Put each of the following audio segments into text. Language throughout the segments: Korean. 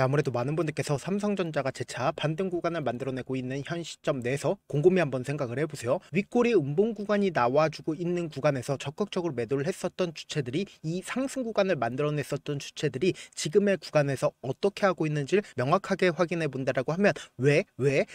아무래도 많은 분들께서 삼성전자가 재차 반등 구간을 만들어내고 있는 현 시점 내에서 곰곰이 한번 생각을 해보세요. 윗꼬리 음봉 구간이 나와주고 있는 구간에서 적극적으로 매도를 했었던 주체들이, 이 상승 구간을 만들어냈었던 주체들이 지금의 구간에서 어떻게 하고 있는지를 명확하게 확인해 본다라고 하면, 왜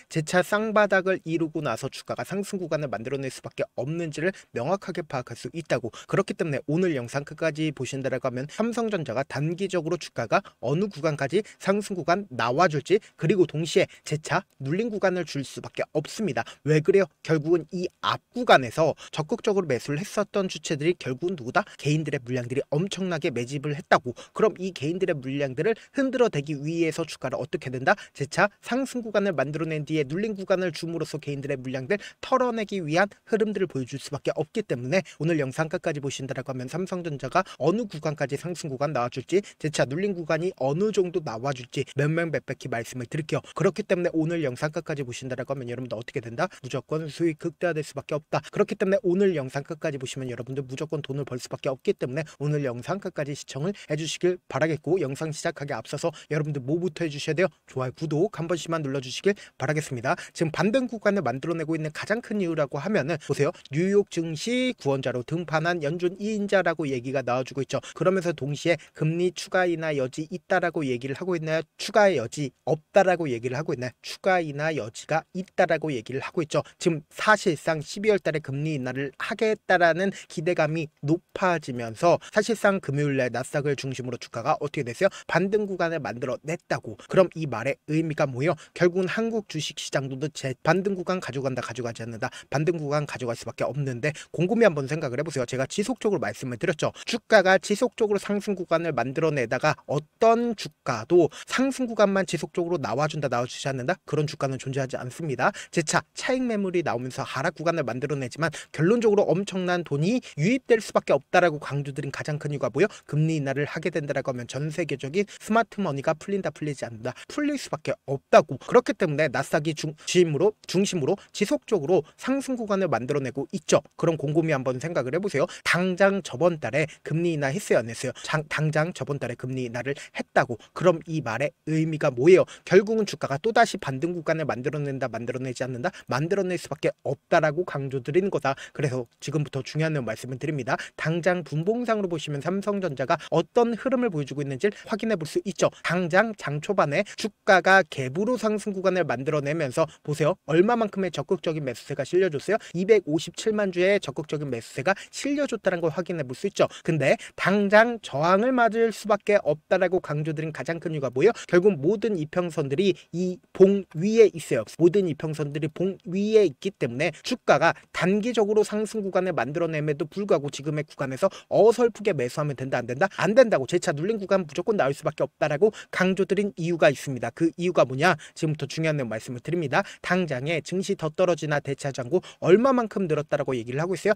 재차 쌍바닥을 이루고 나서 주가가 상승 구간을 만들어낼 수밖에 없는지를 명확하게 파악할 수 있다고. 그렇기 때문에 오늘 영상 끝까지 보신다라고 하면 삼성전자가 단기적으로 주가가 어느 구간까지 상승 구간 나와줄지, 그리고 동시에 재차 눌린 구간을 줄 수밖에 없습니다. 왜 그래요? 결국은 이 앞 구간에서 적극적으로 매수를 했었던 주체들이 결국은 누구다? 개인들의 물량들이 엄청나게 매집을 했다고. 그럼 이 개인들의 물량들을 흔들어 대기 위해서 주가를 어떻게 된다? 재차 상승 구간을 만들어낸 뒤에 눌린 구간을 줌으로써 개인들의 물량들 털어내기 위한 흐름들을 보여줄 수밖에 없기 때문에 오늘 영상 끝까지 보신다라고 하면 삼성전자가 어느 구간까지 상승 구간 나와줄지, 재차 눌린 구간이 어느 정도 나와줄지 몇백히 말씀을 드릴게요. 그렇기 때문에 오늘 영상 끝까지 보신다라고 하면 여러분들 어떻게 된다? 무조건 수익 극대화될 수밖에 없다. 그렇기 때문에 오늘 영상 끝까지 보시면 여러분들 무조건 돈을 벌 수밖에 없기 때문에 오늘 영상 끝까지 시청을 해주시길 바라겠고, 영상 시작하기 앞서서 여러분들 뭐부터 해주셔야 돼요? 좋아요, 구독 한 번씩만 눌러주시길 바라겠습니다. 지금 반등 구간을 만들어내고 있는 가장 큰 이유라고 하면은, 보세요, 뉴욕 증시 구원자로 등판한 연준 2인자라고 얘기가 나와주고 있죠. 그러면서 동시에 금리 추가 인하 여지 있다라고 얘기를 하고 있나요? 추가의 여지 없다라고 얘기를 하고 있나요? 추가 인하 여지가 있다라고 얘기를 하고 있죠. 지금 사실상 12월 달에 금리 인하를 하겠다라는 기대감이 높아지면서 사실상 금요일날 나스닥을 중심으로 주가가 어떻게 됐어요? 반등 구간을 만들어냈다고. 그럼 이 말의 의미가 뭐예요? 결국은 한국 주식시장도 제 반등 구간 가져간다, 가져가지 않는다, 반등 구간 가져갈 수밖에 없는데, 곰곰이 한번 생각을 해보세요. 제가 지속적으로 말씀을 드렸죠. 주가가 지속적으로 상승 구간을 만들어내다가 어떤 주가도 상승 구간만 지속적으로 나와주지 않는다? 그런 주가는 존재하지 않습니다. 재차 차익 매물이 나오면서 하락 구간을 만들어내지만 결론적으로 엄청난 돈이 유입될 수밖에 없다라고 강조드린 가장 큰 이유가 뭐예요? 금리 인하를 하게 된다라고 하면 전 세계적인 스마트 머니가 풀린다, 풀리지 않는다? 풀릴 수밖에 없다고. 그렇기 때문에 나스닥이 중심으로 지속적으로 상승 구간을 만들어내고 있죠. 그럼 곰곰이 한번 생각을 해보세요. 당장 저번 달에 금리 인하 했어요, 안 했어요? 당장 저번 달에 금리 인하를 했다고. 그럼 이 말의 의미가 뭐예요? 결국은 주가가 또다시 반등 구간을 만들어낸다, 만들어내지 않는다? 만들어낼 수밖에 없다라고 강조드리는 거다. 그래서 지금부터 중요한 말씀을 드립니다. 당장 분봉상으로 보시면 삼성전자가 어떤 흐름을 보여주고 있는지 확인해 볼 수 있죠. 당장 장 초반에 주가가 갭으로 상승 구간을 만들어내면서 보세요. 얼마만큼의 적극적인 매수세가 실려줬어요? 257만 주의 적극적인 매수세가 실려줬다는 걸 확인해 볼 수 있죠. 근데 당장 저항을 맞을 수밖에 없다라고 강조드린 가장 큰 이유가 뭐예요? 결국 모든 이평선들이 이 봉 위에 있어요. 모든 이평선들이 봉 위에 있기 때문에 주가가 단기적으로 상승 구간을 만들어냄에도 불구하고 지금의 구간에서 어설프게 매수하면 된다, 안 된다? 안 된다고. 재차 눌린 구간 무조건 나올 수밖에 없다라고 강조드린 이유가 있습니다. 그 이유가 뭐냐? 지금부터 중요한 말씀을 드립니다. 당장에 증시 더 떨어지나 대차장고 얼마만큼 늘었다라고 얘기를 하고 있어요?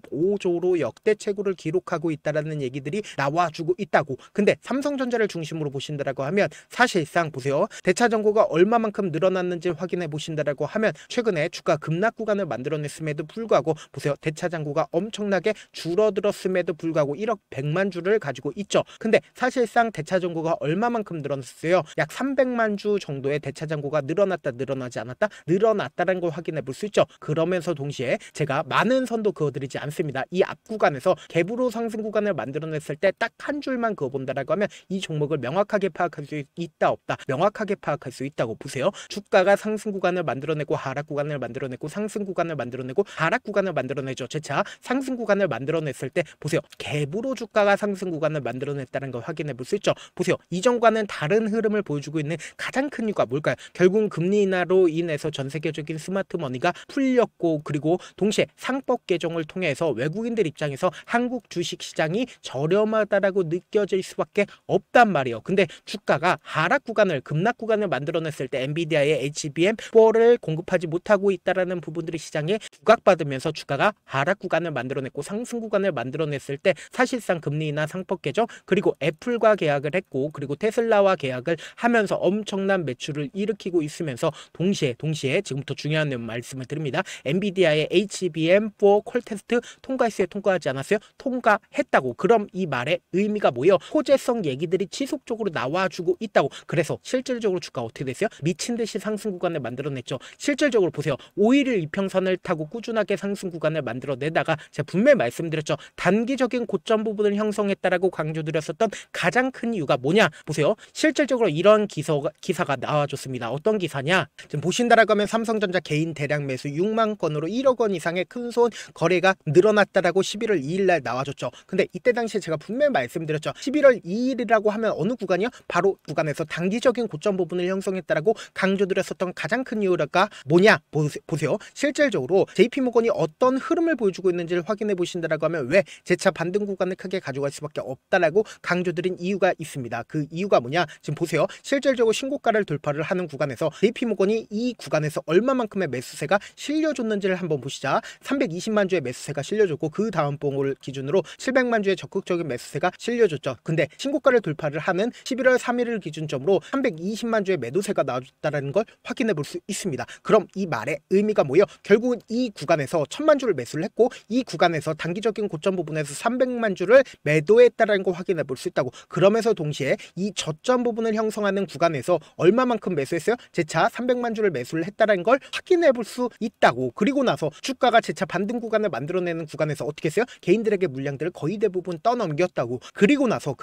125조로 역대 최고를 기록하고 있다라는 얘기들이 나와주고 있다고. 근데 삼성전자를 중심으로 보신다라고 하면 사실상 보세요. 대차전고가 얼마만큼 늘어났는지 확인해 보신다라고 하면 최근에 주가 급락 구간을 만들어냈음에도 불구하고 보세요. 대차장고가 엄청나게 줄어들었음에도 불구하고 1억 100만 주를 가지고 있죠. 근데 사실상 대차전고가 얼마만큼 늘어났어요? 약 300만 주 정도의 대차장고가 늘어났다, 늘어나지 않았다? 늘어났다는 걸 확인해 볼 수 있죠. 그러면서 동시에 제가 많은 선도 그어드리지 않습니다. 이 앞 구간에서 갭으로 상승 구간을 만들어냈을 때 딱 한 줄만 그어본다라고 하면 이 종목을 명확하게 파악할 수 있다, 없다? 명확하게 파악할 수 있다고. 보세요. 주가가 상승 구간을 만들어내고 하락 구간을 만들어내고 상승 구간을 만들어내고 하락 구간을 만들어내죠. 재차 상승 구간을 만들어냈을 때 보세요. 갭으로 주가가 상승 구간을 만들어냈다는 걸 확인해 볼 수 있죠. 보세요. 이전과는 다른 흐름을 보여주고 있는 가장 큰 이유가 뭘까요? 결국 금리 인하로 인해서 전 세계적인 스마트 머니가 풀렸고, 그리고 동시에 상법 개정을 통해서 외국인들 입장에서 한국 주식 시장이 저렴하다라고 느껴질 수밖에 없단 말이에요. 근데 주가가 하락 구간을, 급락 구간을 만들어냈을 때 엔비디아의 HBM4를 공급하지 못하고 있다라는 부분들이 시장에 부각받으면서 주가가 하락 구간을 만들어냈고 상승 구간을 만들어냈을 때 사실상 금리 인하 상법 개정, 그리고 애플과 계약을 했고, 그리고 테슬라와 계약을 하면서 엄청난 매출을 일으키고 있으면서 동시에 지금부터 중요한 말씀을 드립니다. 엔비디아의 HBM4 콜 테스트 통과했어요? 통과하지 않았어요? 통과했다고. 그럼 이 말의 의미가 뭐예요? 호재성 얘기들이 지속적으로 나와주고 보여주고 있다고. 그래서 실질적으로 주가가 어떻게 됐어요? 미친 듯이 상승 구간을 만들어냈죠. 실질적으로 보세요. 5일을 이평선을 타고 꾸준하게 상승 구간을 만들어내다가 제가 분명히 말씀드렸죠. 단기적인 고점 부분을 형성했다라고 강조드렸었던 가장 큰 이유가 뭐냐? 보세요. 실질적으로 이런 기사가 나와줬습니다. 어떤 기사냐? 지금 보신다라고 하면 삼성전자 개인 대량 매수 6만 건으로 1억 원 이상의 큰손 거래가 늘어났다라고 11월 2일 날 나와줬죠. 근데 이때 당시에 제가 분명히 말씀드렸죠. 11월 2일이라고 하면 어느 구간이요? 바로 구간에서 단기적인 고점 부분을 형성했다라고 강조드렸었던 가장 큰 이유가 뭐냐? 보세요. 실질적으로 JP모건이 어떤 흐름을 보여주고 있는지를 확인해 보신다라고 하면 왜 재차 반등 구간을 크게 가져갈 수밖에 없다라고 강조드린 이유가 있습니다. 그 이유가 뭐냐? 지금 보세요. 실질적으로 신고가를 돌파를 하는 구간에서 JP모건이 이 구간에서 얼마만큼의 매수세가 실려줬는지를 한번 보시자. 320만 주의 매수세가 실려줬고 그 다음 봉을 기준으로 700만 주의 적극적인 매수세가 실려줬죠. 근데 신고가를 돌파를 하는 11월 3일을 기준점으로 320만 주의 매도세가 나왔다는 걸 확인해 볼 수 있습니다. 그럼 이 말의 의미가 뭐예요? 결국은 이 구간에서 1000만 주를 매수를 했고 이 구간에서 단기적인 고점 부분에서 300만 주를 매도했다는 걸 확인해 볼 수 있다고. 그러면서 동시에 이 저점 부분을 형성하는 구간에서 얼마만큼 매수했어요? 재차 300만 주를 매수를 했다는 걸 확인해 볼 수 있다고. 그리고 나서 주가가 재차 반등 구간을 만들어내는 구간에서 어떻게 했어요? 개인들에게 물량들을 거의 대부분 떠넘겼다고. 그리고 나서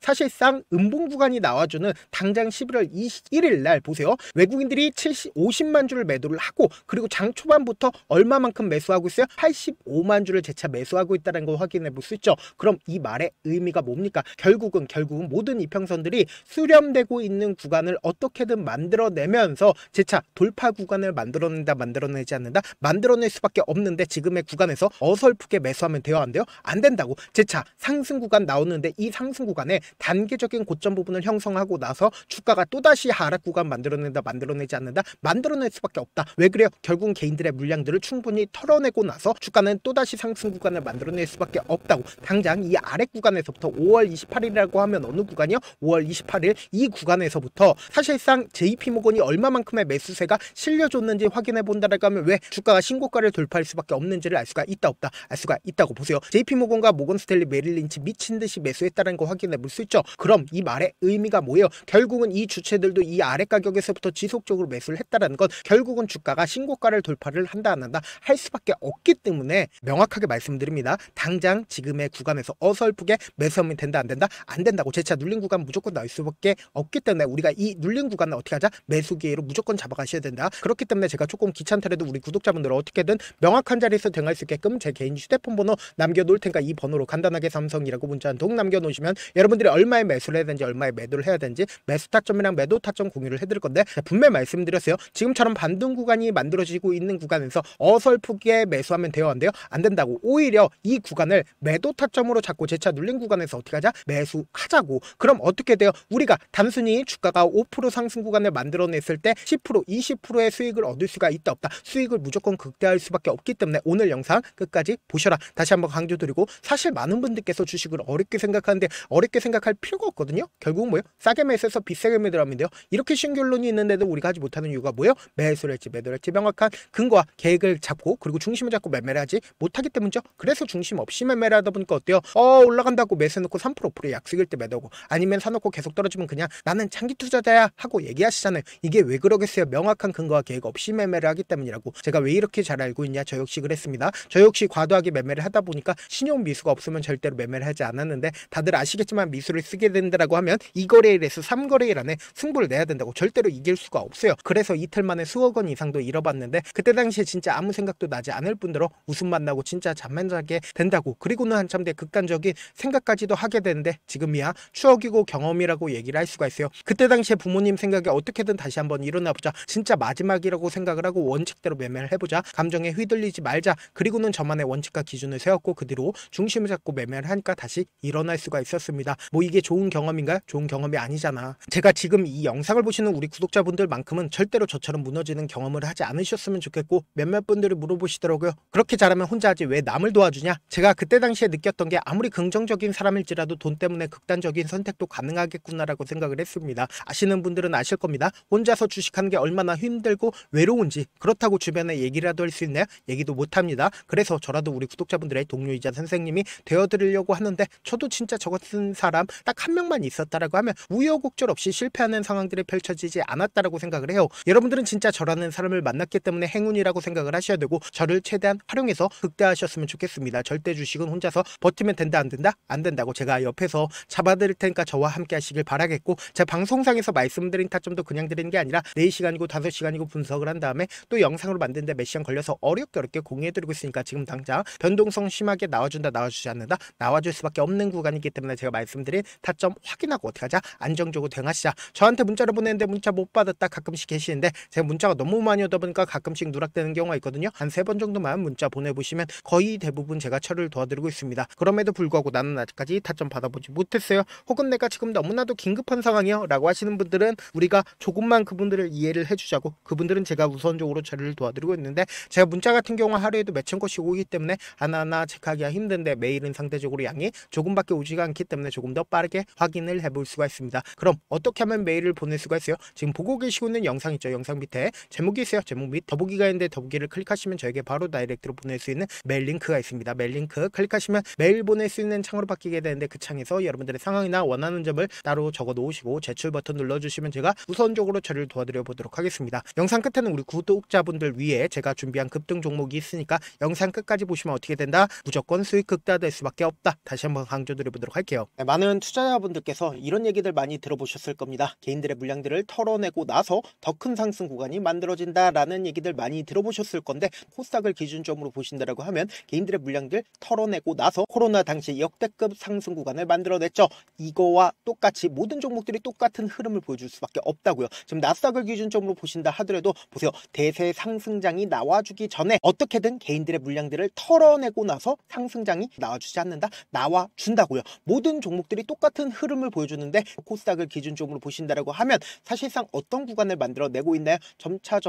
사실상 음봉 구간이 나와주는 당장 11월 21일 날 보세요. 외국인들이 50만 주를 매도를 하고 그리고 장 초반부터 얼마만큼 매수하고 있어요? 85만 주를 재차 매수하고 있다는 걸 확인해 볼 수 있죠. 그럼 이 말의 의미가 뭡니까? 결국은 모든 이평선들이 수렴되고 있는 구간을 어떻게든 만들어내면서 재차 돌파 구간을 만들어내지 않는다? 만들어낼 수밖에 없는데 지금의 구간에서 어설프게 매수하면 돼요? 안 돼요? 안 된다고. 재차 상승 구간 나오는데 이 상승 구간에 단계적인 고점 부분을 형성하고 나서 주가가 또다시 하락 구간 만들어내지 않는다? 만들어낼 수밖에 없다. 왜 그래요? 결국은 개인들의 물량들을 충분히 털어내고 나서 주가는 또다시 상승 구간을 만들어낼 수밖에 없다고. 당장 이 아래 구간에서부터 5월 28일이라고 하면 어느 구간이요? 5월 28일 이 구간에서부터 사실상 JP모건이 얼마만큼의 매수세가 실려줬는지 확인해 본다라고 하면 왜 주가가 신고가를 돌파할 수밖에 없는지를 알 수가 있다 없다? 알 수가 있다고. 보세요. JP모건과 모건스탠리 메릴린치 미친 듯이 매수했다는 거 확인해 볼 수 있죠. 그럼 이 말의 의미가 뭐예요? 결국은 이 주체들도 이 아래 가격에서부터 지속적으로 매수를 했다라는 건 결국은 주가가 신고가를 돌파를 한다 안 한다 할 수밖에 없기 때문에 명확하게 말씀드립니다. 당장 지금의 구간에서 어설프게 매수하면 된다 안 된다? 안 된다고. 재차 눌린 구간 무조건 나올 수밖에 없기 때문에 우리가 이 눌린 구간을 어떻게 하자? 매수 기회로 무조건 잡아가셔야 된다. 그렇기 때문에 제가 조금 귀찮더라도 우리 구독자분들 어떻게든 명확한 자리에서 대응할 수 있게끔 제 개인 휴대폰 번호 남겨놓을 테니까 이 번호로 간단하게 삼성이라고 문자 한 통 남겨놓으시면 여러분들이 얼마에 매수를 해야 되는지 얼마에 매도를 해야 되는지 매수 타점이랑 매도 타점 공유를 해드릴 건데 분명히 말씀드렸어요. 지금처럼 반등 구간이 만들어지고 있는 구간에서 어설프게 매수하면 돼요? 안 돼요? 안 된다고. 오히려 이 구간을 매도 타점으로 잡고 재차 눌린 구간에서 어떻게 하자? 매수하자고. 그럼 어떻게 돼요? 우리가 단순히 주가가 5% 상승 구간을 만들어냈을 때 10%, 20%의 수익을 얻을 수가 있다 없다? 수익을 무조건 극대화할 수밖에 없기 때문에 오늘 영상 끝까지 보셔라. 다시 한번 강조드리고 사실 많은 분들께서 주식을 어렵게 생각하는데 어렵게 생각할 필요가 없거든요. 결국은 뭐예요? 싸게 매수해서 비싸게 매도하면 돼요. 이렇게 신결론이 있는데도 우리가 하지 못하는 이유가 뭐예요? 매수를 할지 매도를 할지 명확한 근거와 계획을 잡고 그리고 중심을 잡고 매매를 하지 못하기 때문이죠. 그래서 중심 없이 매매를 하다 보니까 어때요? 올라간다고 매수해놓고 3% 약수익일 때 매도하고 아니면 사놓고 계속 떨어지면 그냥 나는 장기 투자자야 하고 얘기하시잖아요. 이게 왜 그러겠어요? 명확한 근거와 계획 없이 매매를 하기 때문이라고. 제가 왜 이렇게 잘 알고 있냐? 저 역시 그랬습니다. 저 역시 과도하게 매매를 하다 보니까 신용 미수가 없으면 절대로 매매를 하지 않았는데 다들 아시겠지만 미수를 쓰게 된다라고 하면 2거래일에서 3거래일 안에 승부를 내야 된다고. 절대로 이길 수가 없어요. 그래서 이틀 만에 수억 원 이상도 잃어봤는데 그때 당시에 진짜 아무 생각도 나지 않을 뿐더러 웃음만 나고 진짜 잠만 자게 된다고. 그리고는 한참 뒤에 극단적인 생각까지도 하게 되는데 지금이야 추억이고 경험이라고 얘기를 할 수가 있어요. 그때 당시에 부모님 생각에 어떻게든 다시 한번 일어나보자. 진짜 마지막이라고 생각을 하고 원칙대로 매매를 해보자. 감정에 휘둘리지 말자. 그리고는 저만의 원칙과 기준을 세웠고 그 뒤로 중심을 잡고 매매를 하니까 다시 일어날 수가 있었습니다. 뭐 이게 좋은 경험인가요? 좋은 경험이 아니잖아. 제가 지금 이 영상을 보시는 우리 구독자분들만큼은 절대로 저처럼 무너지는 경험을 하지 않으셨으면 좋겠고 몇몇 분들이 물어보시더라고요. 그렇게 잘하면 혼자 하지 왜 남을 도와주냐? 제가 그때 당시에 느꼈던 게 아무리 긍정적인 사람일지라도 돈 때문에 극단적인 선택도 가능하겠구나라고 생각을 했습니다. 아시는 분들은 아실 겁니다. 혼자서 주식하는 게 얼마나 힘들고 외로운지. 그렇다고 주변에 얘기라도 할 수 있나요? 얘기도 못합니다. 그래서 저라도 우리 구독자분들의 동료이자 선생님이 되어드리려고 하는데 저도 진짜 저 같은 사람 딱 한 명만 있었다라고 된다라고 하면 우여곡절 없이 실패하는 상황들이 펼쳐지지 않았다라고 생각을 해요. 여러분들은 진짜 저라는 사람을 만났기 때문에 행운이라고 생각을 하셔야 되고 저를 최대한 활용해서 극대화하셨으면 좋겠습니다. 절대 주식은 혼자서 버티면 된다 안 된다? 안 된다고 제가 옆에서 잡아드릴 테니까 저와 함께 하시길 바라겠고, 제 방송상에서 말씀드린 타점도 그냥 드리는 게 아니라 4시간이고 5시간이고 분석을 한 다음에 또 영상으로 만드는데 몇 시간 걸려서 어렵게 공유해드리고 있으니까 지금 당장 변동성 심하게 나와준다 나와주지 않는다 나와줄 수밖에 없는 구간이기 때문에 제가 말씀드린 타점 확인하고 어떻게 하자, 안정적으로 대응하시자. 저한테 문자를 보내는데 문자 못 받았다 가끔씩 계시는데 제가 문자가 너무 많이 오다 보니까 가끔씩 누락되는 경우가 있거든요. 한 3번 정도만 문자 보내보시면 거의 대부분 제가 처리를 도와드리고 있습니다. 그럼에도 불구하고 나는 아직까지 타점 받아보지 못했어요, 혹은 내가 지금 너무나도 긴급한 상황이요 라고 하시는 분들은 우리가 조금만 그분들을 이해를 해주자고, 그분들은 제가 우선적으로 처리를 도와드리고 있는데, 제가 문자 같은 경우 하루에도 몇천 건씩 오기 때문에 하나하나 체크하기가 힘든데 메일은 상대적으로 양이 조금밖에 오지가 않기 때문에 조금 더 빠르게 확인을 해볼 수가 있습니다. 그럼 어떻게 하면 메일을 보낼 수가 있어요? 지금 보고 계시고 있는 영상 있죠? 영상 밑에 제목이 있어요. 제목 밑 더보기가 있는데 더보기를 클릭하시면 저에게 바로 다이렉트로 보낼 수 있는 메일 링크가 있습니다. 메일 링크 클릭하시면 메일 보낼 수 있는 창으로 바뀌게 되는데, 그 창에서 여러분들의 상황이나 원하는 점을 따로 적어 놓으시고 제출 버튼 눌러주시면 제가 우선적으로 처리를 도와드려 보도록 하겠습니다. 영상 끝에는 우리 구독자분들 위해 제가 준비한 급등 종목이 있으니까 영상 끝까지 보시면 어떻게 된다? 무조건 수익 극대화될 수밖에 없다. 다시 한번 강조드려 보도록 할게요. 네, 많은 투자자분들께서 이런 얘기들 많이 들어보셨을 겁니다. 개인들의 물량들을 털어내고 나서 더 큰 상승 구간이 만들어진다라는 얘기들 많이 들어보셨을 건데, 코스닥을 기준점으로 보신다라고 하면 개인들의 물량들 털어내고 나서 코로나 당시 역대급 상승 구간을 만들어냈죠. 이거와 똑같이 모든 종목들이 똑같은 흐름을 보여줄 수밖에 없다고요. 지금 나스닥을 기준점으로 보신다 하더라도 보세요. 대세 상승장이 나와주기 전에 어떻게든 개인들의 물량들을 털어내고 나서 상승장이 나와주지 않는다? 나와준다고요. 모든 종목들이 똑같은 흐름을 보여주는데, 코스닥을 기준점으로 보신다라고 하면 사실상 어떤 구간을 만들어내고 있나요? 점차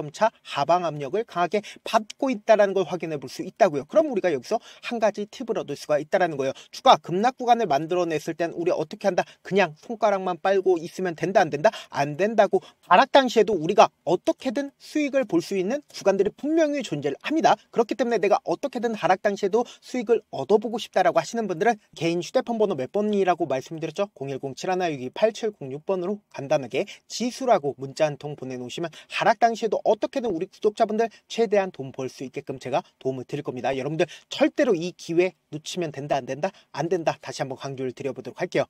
하방 압력을 강하게 받고 있다는 걸 확인해 볼 수 있다고요. 그럼 우리가 여기서 한 가지 팁을 얻을 수가 있다는 거예요. 주가 급락 구간을 만들어냈을 땐 우리 어떻게 한다? 그냥 손가락만 빨고 있으면 된다 안 된다? 안 된다고. 하락 당시에도 우리가 어떻게든 수익을 볼 수 있는 구간들이 분명히 존재를 합니다. 그렇기 때문에 내가 어떻게든 하락 당시에도 수익을 얻어보고 싶다라고 하시는 분들은 개인 휴대폰 번호 몇 번이라고 말씀드렸죠? 010-7162-8706번으로 간단하게 지수라고 문자 한 통 보내놓으시면 하락 당시에도 어떻게든 우리 구독자분들 최대한 돈 벌 수 있게끔 제가 도움을 드릴 겁니다. 여러분들 절대로 이 기회 놓치면 된다 안 된다? 안 된다. 다시 한번 강조를 드려보도록 할게요.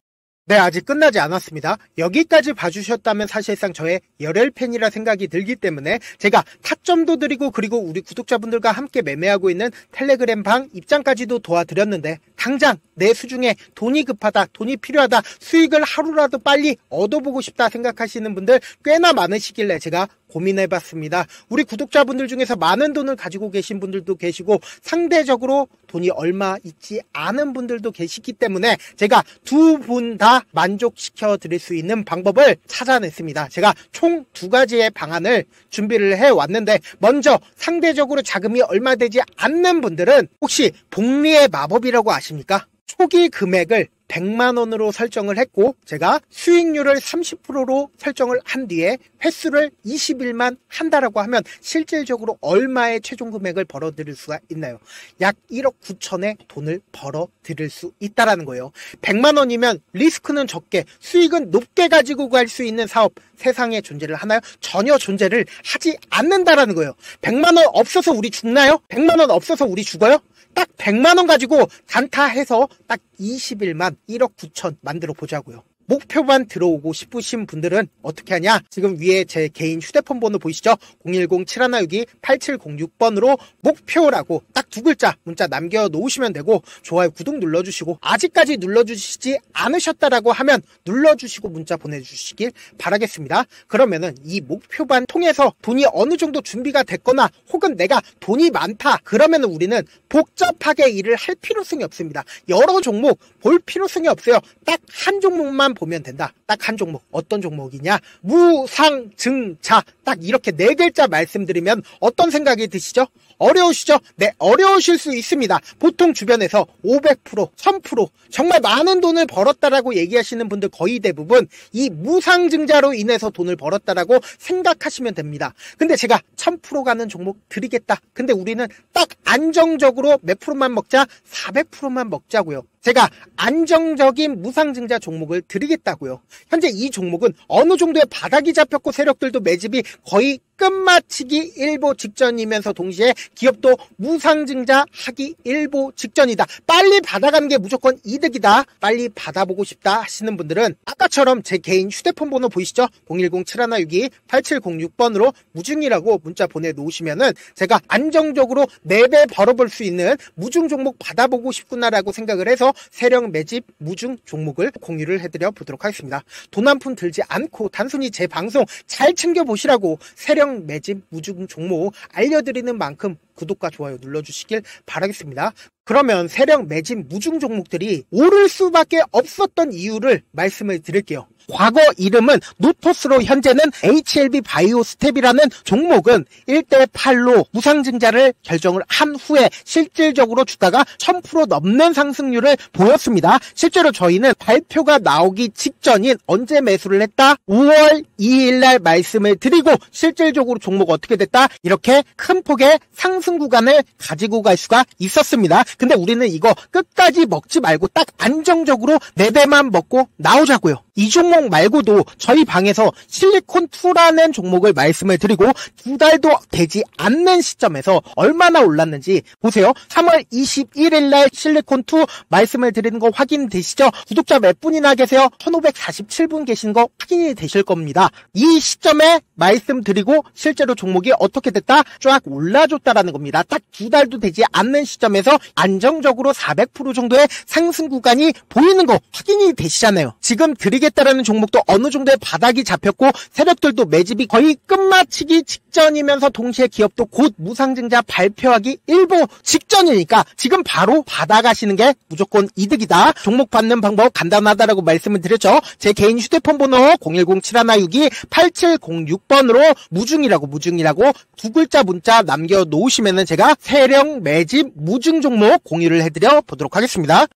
네, 아직 끝나지 않았습니다. 여기까지 봐주셨다면 사실상 저의 열혈 팬이라 생각이 들기 때문에 제가 타점도 드리고, 그리고 우리 구독자분들과 함께 매매하고 있는 텔레그램 방 입장까지도 도와드렸는데, 당장 내 수중에 돈이 급하다, 돈이 필요하다, 수익을 하루라도 빨리 얻어보고 싶다 생각하시는 분들 꽤나 많으시길래 제가 고민해봤습니다. 우리 구독자분들 중에서 많은 돈을 가지고 계신 분들도 계시고 상대적으로 돈이 얼마 있지 않은 분들도 계시기 때문에 제가 두 분 다 만족시켜 드릴 수 있는 방법을 찾아냈습니다. 제가 총 2가지의 방안을 준비를 해왔는데, 먼저 상대적으로 자금이 얼마 되지 않는 분들은 혹시 복리의 마법이라고 아십니까? 초기 금액을 100만원으로 설정을 했고, 제가 수익률을 30%로 설정을 한 뒤에 횟수를 20일만 한다라고 하면 실질적으로 얼마의 최종 금액을 벌어들일 수가 있나요? 약 1억 9천의 돈을 벌어들일 수 있다라는 거예요. 100만원이면 리스크는 적게 수익은 높게 가지고 갈 수 있는 사업 세상에 존재를 하나요? 전혀 존재를 하지 않는다라는 거예요. 100만원 없어서 우리 죽나요? 100만원 없어서 우리 죽어요? 딱 100만원 가지고 단타해서 딱 20일만 1억 9천 만들어 보자고요. 목표만 들어오고 싶으신 분들은 어떻게 하냐? 지금 위에 제 개인 휴대폰 번호 보이시죠? 010-7162-8706번으로 목표라고 딱 2글자 문자 남겨놓으시면 되고, 좋아요, 구독 눌러주시고, 아직까지 눌러주시지 않으셨다라고 하면 눌러주시고 문자 보내주시길 바라겠습니다. 그러면은 이 목표반 통해서 돈이 어느 정도 준비가 됐거나, 혹은 내가 돈이 많다 그러면은 우리는 복잡하게 일을 할 필요성이 없습니다. 여러 종목 볼 필요성이 없어요. 딱 한 종목만 보면 된다. 딱 한 종목. 어떤 종목이냐? 무상증자. 딱 이렇게 4글자 말씀드리면 어떤 생각이 드시죠? 어려우시죠? 네, 어려우실 수 있습니다. 보통 주변에서 500%, 1000% 정말 많은 돈을 벌었다라고 얘기하시는 분들 거의 대부분 이 무상증자로 인해서 돈을 벌었다라고 생각하시면 됩니다. 근데 제가 1000% 가는 종목 드리겠다. 근데 우리는 딱 안정적으로 몇 프로만 먹자? 400%만 먹자고요. 제가 안정적인 무상증자 종목을 드리겠다고요. 현재 이 종목은 어느 정도의 바닥이 잡혔고 세력들도 매집이 거의 끝마치기 일보 직전이면서 동시에 기업도 무상증자 하기 일보 직전이다. 빨리 받아가는 게 무조건 이득이다. 빨리 받아보고 싶다 하시는 분들은 아까처럼 제 개인 휴대폰 번호 보이시죠? 010-7162-8706번으로 무중이라고 문자 보내놓으시면은 제가 안정적으로 4배 벌어볼 수 있는 무중 종목 받아보고 싶구나라고 생각을 해서 세력 매집 무중 종목을 공유를 해드려 보도록 하겠습니다. 돈 한 푼 들지 않고 단순히 제 방송 잘 챙겨보시라고 세력 매집 무중 종목 알려드리는 만큼 구독과 좋아요 눌러주시길 바라겠습니다. 그러면 세력 매집 무중 종목들이 오를 수밖에 없었던 이유를 말씀을 드릴게요. 과거 이름은 노토스로 현재는 HLB 바이오스텝이라는 종목은 1대8로 무상증자를 결정을 한 후에 실질적으로 주가가 1000% 넘는 상승률을 보였습니다. 실제로 저희는 발표가 나오기 직전인 언제 매수를 했다? 5월 2일 날 말씀을 드리고 실질적으로 종목 어떻게 됐다? 이렇게 큰 폭의 상승 구간을 가지고 갈 수가 있었습니다. 근데 우리는 이거 끝까지 먹지 말고 딱 안정적으로 4배만 먹고 나오자고요. 이 종목 말고도 저희 방에서 실리콘2라는 종목을 말씀을 드리고 2달도 되지 않는 시점에서 얼마나 올랐는지 보세요. 3월 21일 날 실리콘2 말씀을 드리는 거 확인되시죠? 구독자 몇 분이나 계세요? 1547분 계신 거 확인이 되실 겁니다. 이 시점에 말씀드리고 실제로 종목이 어떻게 됐다? 쫙 올라줬다라는 겁니다. 딱 2달도 되지 않는 시점에서 안정적으로 400% 정도의 상승 구간이 보이는 거 확인이 되시잖아요. 지금 드리겠다라는 종목도 어느 정도의 바닥이 잡혔고 세력들도 매집이 거의 끝마치기 직전이면서 동시에 기업도 곧 무상증자 발표하기 일보 직전이니까 지금 바로 받아가시는 게 무조건 이득이다. 종목 받는 방법 간단하다라고 말씀을 드렸죠. 제 개인 휴대폰 번호 010-7162-8706번으로 무중이라고 두 글자 문자 남겨놓으시면은 제가 세력 매집 무중 종목 공유를 해드려 보도록 하겠습니다.